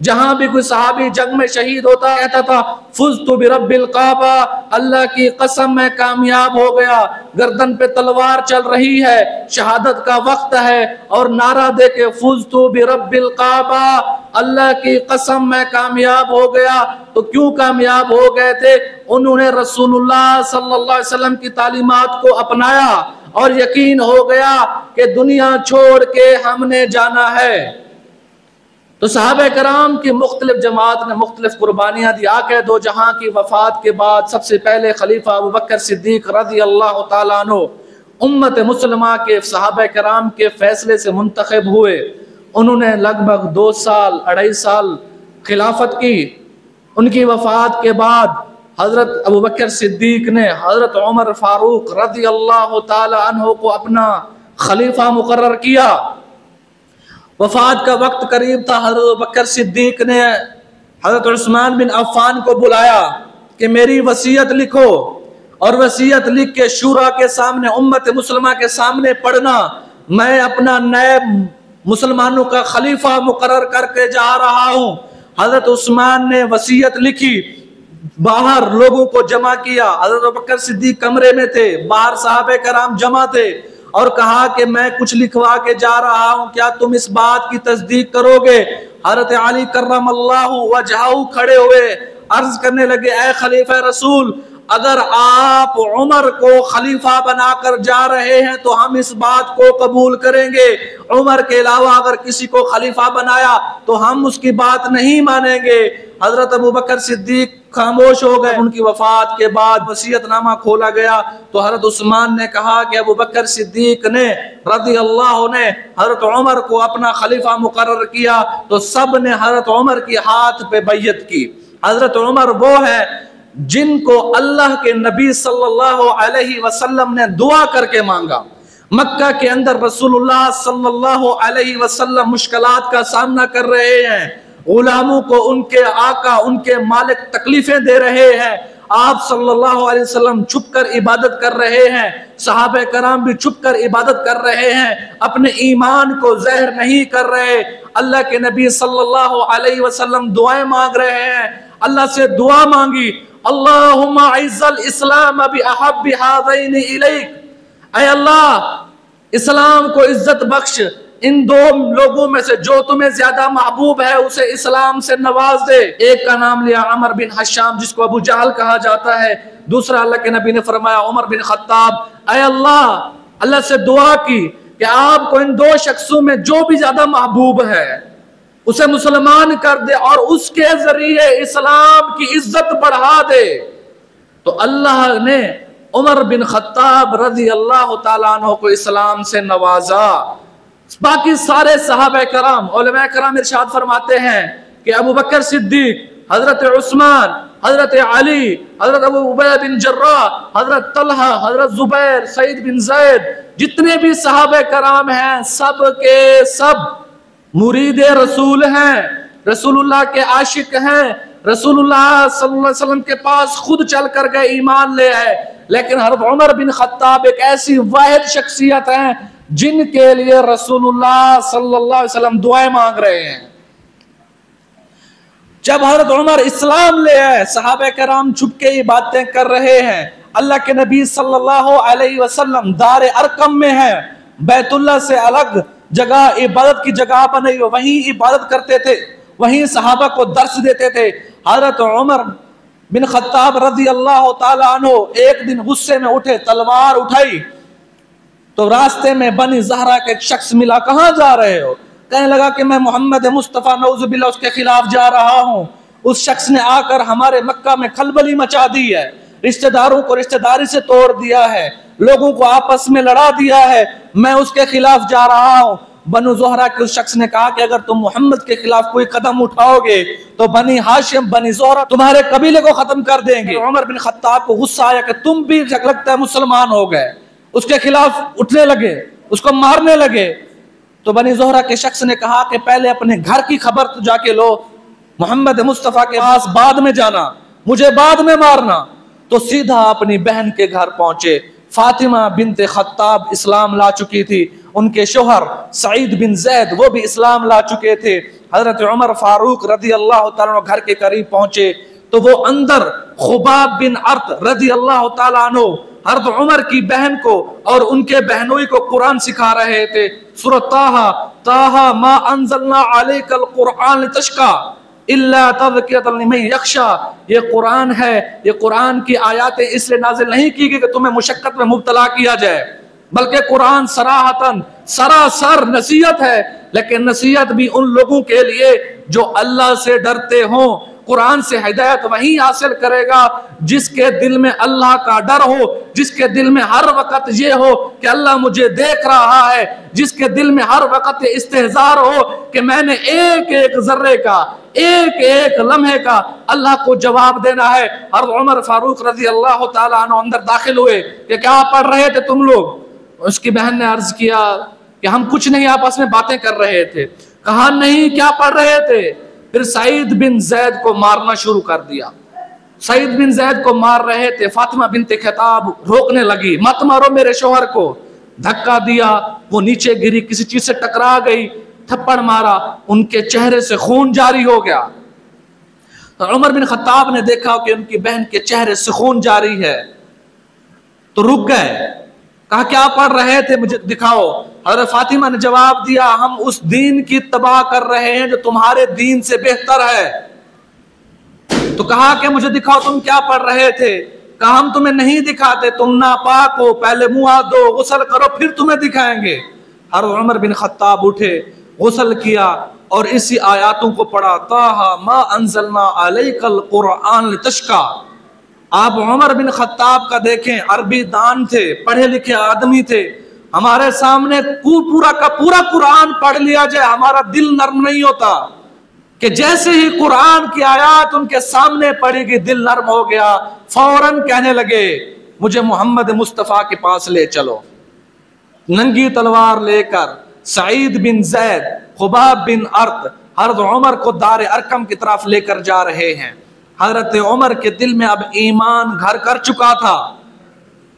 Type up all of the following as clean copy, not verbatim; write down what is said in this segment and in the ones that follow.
جہاں بھی کوئی صحابی جنگ میں شہید ہوتا کہتا تھا فزت برب الکعبہ، اللہ کی قسم میں کامیاب ہو گیا، گردن پہ تلوار چل رہی ہے، شہادت کا وقت ہے، اور نعرہ دے کے فزت برب الکعبہ، اللہ کی قسم میں کامیاب ہو گیا۔ تو کیوں کامیاب ہو گئے تھے؟ انہوں نے رسول اللہ صلی اللہ علیہ وسلم کی تعلیمات کو اپنایا اور یقین ہو گیا کہ دنیا چھوڑ کے ہم نے جانا ہے۔ تو صحابہ کرام کی مختلف جماعت نے مختلف قربانیاں دی۔ آقا دو جہاں کی وفات کے بعد سب سے پہلے خلیفہ ابوبکر صدیق رضی اللہ تعالیٰ عنہ امت مسلمہ کے صحابہ کرام کے فیصلے سے منتخب ہوئے۔ انہوں نے لگ بھگ 2 سال 2.5 سال خلافت کی۔ ان کی وفات کے بعد حضرت ابوبکر صدیق نے حضرت عمر فاروق رضی اللہ تعالیٰ عنہ کو اپنا خلیفہ مقرر کیا۔ وفات کا وقت قریب تھا، حضرت ابوبکر صدیق نے حضرت عثمان بن عفان کو بلایا کہ میری وصیت لکھو، اور وصیت لکھ کے شورا کے سامنے، امت مسلمہ کے سامنے پڑھنا، میں اپنا نئے مسلمانوں کا خلیفہ مقرر کر کے جا رہا ہوں۔ حضرت عثمان نے وصیت لکھی، باہر لوگوں کو جمع کیا، حضرت ابوبکر صدیق کمرے میں تھے، باہر صحابہ کرام جمع تھے، اور کہا کہ میں کچھ لکھوا کے جا رہا ہوں، کیا تم اس بات کی تصدیق کرو گے؟ حضرت علی کرم اللہ وجہہ کھڑے ہوئے، عرض کرنے لگے اے خلیفہ رسول، اگر آپ عمر کو خلیفہ بنا کر جا رہے ہیں تو ہم اس بات کو قبول کریں گے، عمر کے علاوہ اگر کسی کو خلیفہ بنایا تو ہم اس کی بات نہیں مانیں گے۔ حضرت ابوبکر صدیق خاموش ہو گئے۔ ان کی وفات کے بعد وصیت نامہ کھولا گیا تو حضرت عثمان نے کہا کہ ابوبکر صدیق نے رضی اللہ نے حضرت عمر کو اپنا خلیفہ مقرر کیا، تو سب نے حضرت عمر کی ہاتھ پہ بیعت کی۔ حضرت عمر وہ ہے جن کو اللہ کے نبی صلی اللہ علیہ وسلم نے دعا کر کے مانگا۔ مکہ کے اندر رسول اللہ صلی اللہ علیہ وسلم مشکلات کا سامنا کر رہے ہیں، غلاموں کو ان کے آقا ان کے مالک تکلیفیں دے رہے ہیں، آپ صلی اللہ علیہ وسلم چھپ کر عبادت کر رہے ہیں، صحابہ کرام بھی چھپ کر عبادت کر رہے ہیں، اپنے ایمان کو زہر نہیں کر رہے۔ اللہ کے نبی صلی اللہ علیہ وسلم دعائیں مانگ رہے ہیں، اللہ سے دعا مانگی، اللہم اعز الاسلام باحب ہذین الیک، اے اللہ اسلام کو عزت بخش، ان 2 لوگوں میں سے جو تمہیں زیادہ محبوب ہے اسے اسلام سے نواز دے۔ ایک کا نام لیا عمر بن حشام جس کو ابو جہل کہا جاتا ہے، دوسرا اللہ کے نبی نے فرمایا عمر بن خطاب، اے اللہ سے دعا کی کہ آپ کو ان 2 شخصوں میں جو بھی زیادہ محبوب ہے اسے مسلمان کر دے اور اس کے ذریعے اسلام کی عزت بڑھا دے۔ تو اللہ نے عمر بن خطاب رضی اللہ تعالیٰ عنہ کو اسلام سے نوازا۔ باقی سارے صحابہ کرام، علماء کرام ارشاد فرماتے ہیں کہ ابوبکر صدیق، حضرت عثمان، حضرت علی، حضرت ابو عبیدہ بن جراح، حضرت طلحہ، حضرت زبیر، سعید بن زید، جتنے بھی صحابہ کرام ہیں سب کے سب مرید رسول ہیں، رسول اللہ کے عاشق ہیں، رسول اللہ صلی اللہ علیہ وسلم کے پاس خود چل کر گئے، ایمان لے آئے۔ لیکن حضرت عمر بن خطاب ایک ایسی واحد شخصیت ہیں جن کے لیے رسول اللہ صلی اللہ علیہ وسلم دعائیں مانگ رہے ہیں۔ جب حضرت عمر اسلام لے آئے، صحابہ کرام چھپ کے یہ باتیں کر رہے ہیں، اللہ کے نبی صلی اللہ علیہ وسلم دار ارقم میں ہیں، بیت اللہ سے الگ جگہ عبادت کی جگہ بنائی، وہیں عبادت کرتے تھے، وہیں صحابہ کو درس دیتے تھے۔ حضرت عمر بن خطاب رضی اللہ تعالیٰ عنہ ایک دن غصے میں اٹھے، تلوار اٹھائی، تو راستے میں بنی زہرہ کے ایک شخص ملا، کہاں جا رہے ہو؟ کہنے لگا کہ میں محمد مصطفیٰ نعوذ باللہ اس کے خلاف جا رہا ہوں۔ اس شخص نے آ کر ہمارے مکہ میں کھلبلی مچا دی ہے، رشتہ داروں کو رشتہ داری سے توڑ دیا ہے، لوگوں کو آپس میں لڑا دیا ہے، میں اس کے خلاف جا رہا ہوں۔ بنو زہرہ کے اس شخص نے کہا کہ اگر تم محمد کے خلاف کوئی قدم اٹھاؤ گے تو بنی ہاشم بنی زہرہ تمہارے قبیلے کو ختم کر دیں گے۔ عمر بن خطاب کو غصہ آیا کہ تم بھی لگتا ہے مسلمان ہو گئے، اس کے خلاف اٹھنے لگے، اس کو مارنے لگے۔ تو بنی زہرہ کے شخص نے کہا کہ پہلے اپنے گھر کی خبر تو جا کے لو، محمد مصطفیٰ کے پاس بعد میں جانا، مجھے بعد میں مارنا۔ تو سیدھا اپنی بہن کے گھر پہنچے، فاطمہ بنت خطاب اسلام لا چکی تھی، ان کے شوہر سعید بن زید وہ بھی اسلام لا چکے تھے۔ حضرت عمر فاروق رضی اللہ تعالیٰ عنہ گھر کے قریب پہنچے تو وہ اندر خباب بن عرط رضی اللہ تعالیٰ عنہ حضرت عمر کی بہن کو اور ان کے بہنوئی کو قرآن سکھا رہے تھے۔ سورۃ طٰہٰ ما انزلنا علیک القرآن لتشقیٰ الا تذکرۃ لمن یخشیٰ، یہ قرآن ہے، یہ قرآن کی آیاتیں اس لیے نازل نہیں کی گئی کہ تمہیں مشقت میں مبتلا کیا جائے، بلکہ قرآن صراحتاً سراسر نصیحت ہے، لیکن نصیحت بھی ان لوگوں کے لیے جو اللہ سے ڈرتے ہوں۔ قرآن سے ہدایت وہی حاصل کرے گا جس کے دل میں اللہ کا ڈر ہو، جس کے دل میں ہر وقت یہ ہو کہ اللہ مجھے دیکھ رہا ہے، جس کے دل میں ہر وقت استحضار ہو کہ میں نے ایک ایک ذرے کا، ایک ایک لمحے کا اللہ کو جواب دینا ہے۔ اور عمر فاروق رضی اللہ تعالیٰ عنہ اندر داخل ہوئے کہ کیا پڑھ رہے تھے تم لوگ؟ اس کی بہن نے عرض کیا کہ ہم کچھ نہیں، آپس میں باتیں کر رہے تھے۔ کہا نہیں، کیا پڑھ رہے تھے؟ پھر سعید بن زید کو مارنا شروع کر دیا۔ سعید بن زید کو مار رہے تھے، فاطمہ بنت خطاب روکنے لگی، مت مارو میرے شوہر کو، دھکا دیا، وہ نیچے گری، کسی چیز سے ٹکرا گئی، تھپڑ مارا، ان کے چہرے سے خون جاری ہو گیا۔ تو عمر بن خطاب نے دیکھا کہ ان کی بہن کے چہرے سے خون جاری ہے تو رک گئے، کہا کیا پڑھ رہے تھے، مجھے دکھاؤ۔ حضرت فاطمہ نے جواب دیا ہم اس دین کی تباہ کر رہے ہیں جو تمہارے دین سے بہتر ہے۔ تو کہا کہ مجھے دکھاؤ تم کیا پڑھ رہے تھے؟ کہا ہم تمہیں نہیں دکھاتے، تم ناپاک ہو، پہلے منہ ہاتھ دھو، غسل کرو، پھر تمہیں دکھائیں گے۔ حضرت عمر بن خطاب اٹھے، غسل کیا اور اسی آیاتوں کو پڑھا، طٰہٰ ما انزلنا علیک القرآن لتشقیٰ۔ آپ عمر بن خطاب کا دیکھیں، عربی دان تھے، پڑھے لکھے آدمی تھے، ہمارے سامنے پورا کا پورا قرآن پڑھ لیا جائے ہمارا دل نرم نہیں ہوتا، کہ جیسے ہی قرآن کی آیات ان کے سامنے پڑھی گئی دل نرم ہو گیا، فوراً کہنے لگے مجھے محمد مصطفیٰ کے پاس لے چلو۔ ننگی تلوار لے کر سعید بن زید، خباب بن عرط حضرت عمر کو دار ارقم کی طرف لے کر جا رہے ہیں۔ حضرت عمر کے دل میں اب ایمان گھر کر چکا تھا،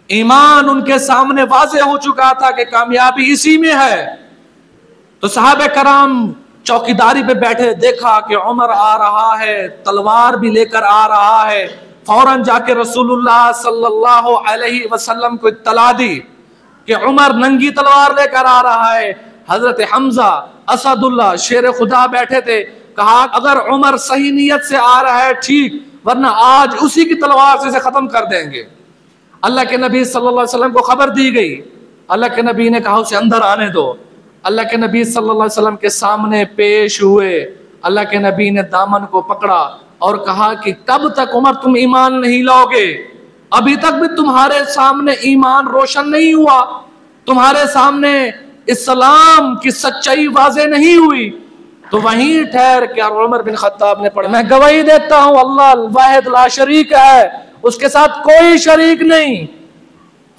ایمان ان کے سامنے واضح ہو چکا تھا کہ کامیابی اسی میں ہے۔ تو صحابہ کرام چوکیداری پہ بیٹھے، دیکھا کہ عمر آ رہا ہے، تلوار بھی لے کر آ رہا ہے، فوراً جا کے رسول اللہ صلی اللہ علیہ وسلم کو اطلاع دی کہ عمر ننگی تلوار لے کر آ رہا ہے۔ حضرت حمزہ اسد اللہ شیر خدا بیٹھے تھے، کہا اگر عمر صحیح نیت سے آ رہا ہے ٹھیک، ورنہ آج اسی کی تلوار سے اسے ختم کر دیں گے۔ اللہ کے نبی صلی اللہ علیہ وسلم کو خبر دی گئی، اللہ کے نبی نے کہا اسے اندر آنے دو۔ اللہ کے نبی صلی اللہ علیہ وسلم کے سامنے پیش ہوئے، اللہ کے نبی نے دامن کو پکڑا اور کہا کہ کب تک عمر تم ایمان نہیں لاؤ گے؟ ابھی تک بھی تمہارے سامنے ایمان روشن نہیں ہوا، تمہارے سامنے اسلام کی سچائی واضح نہیں ہوئی۔ تو وہیں ٹھہر کے عمر بن خطاب نے پڑھا، میں گواہی دیتا ہوں اللہ الواحد لا شریک ہے، اس کے ساتھ کوئی شریک نہیں،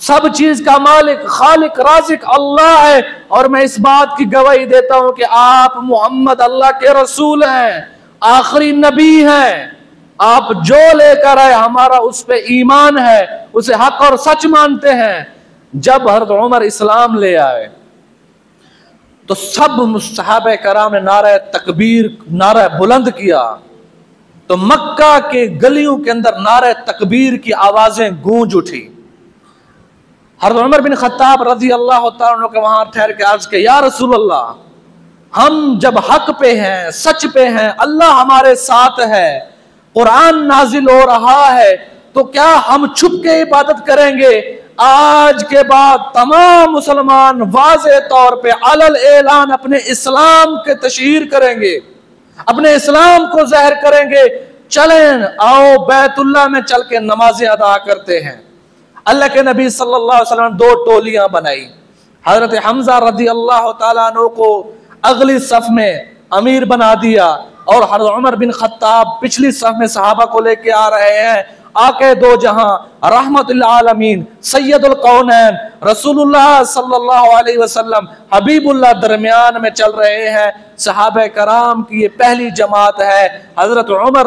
سب چیز کا مالک خالق رازق اللہ ہے، اور میں اس بات کی گواہی دیتا ہوں کہ آپ محمد اللہ کے رسول ہیں، آخری نبی ہیں، آپ جو لے کر آئے ہمارا اس پہ ایمان ہے، اسے حق اور سچ مانتے ہیں۔ جب حضرت عمر اسلام لے آئے تو سب صحابہ کرام نے نعرہ تکبیر، نعرہ بلند کیا، تو مکہ کے گلیوں کے اندر نعرہ تکبیر کی آوازیں گونج اٹھی۔ حضرت عمر بن خطاب رضی اللہ تعالیٰ عنہ کے وہاں ٹھہر کے عرض کہ یا رسول اللہ، ہم جب حق پہ ہیں، سچ پہ ہیں، اللہ ہمارے ساتھ ہے، قرآن نازل ہو رہا ہے، تو کیا ہم چھپ کے عبادت کریں گے؟ آج کے بعد تمام مسلمان واضح طور پہ علل اعلان اپنے اسلام کے تشہیر کریں گے، اپنے اسلام کو ظاہر کریں گے، چلیں آؤ بیت اللہ میں چل کے نمازیں ادا کرتے ہیں۔ اللہ کے نبی صلی اللہ علیہ وسلم نے دو ٹولیاں بنائی، حضرت حمزہ رضی اللہ تعالیٰ عنہ کو اگلی صف میں امیر بنا دیا، اور حضرت عمر بن خطاب پچھلی صف میں صحابہ کو لے کے آ رہے ہیں۔ آقا دو جہاں رحمت العالمین سید القونین رسول اللہ صلی اللہ علیہ وسلم حبیب اللہ درمیان میں چل رہے ہیں۔ صحابہ کرام کی یہ پہلی جماعت ہے، حضرت عمر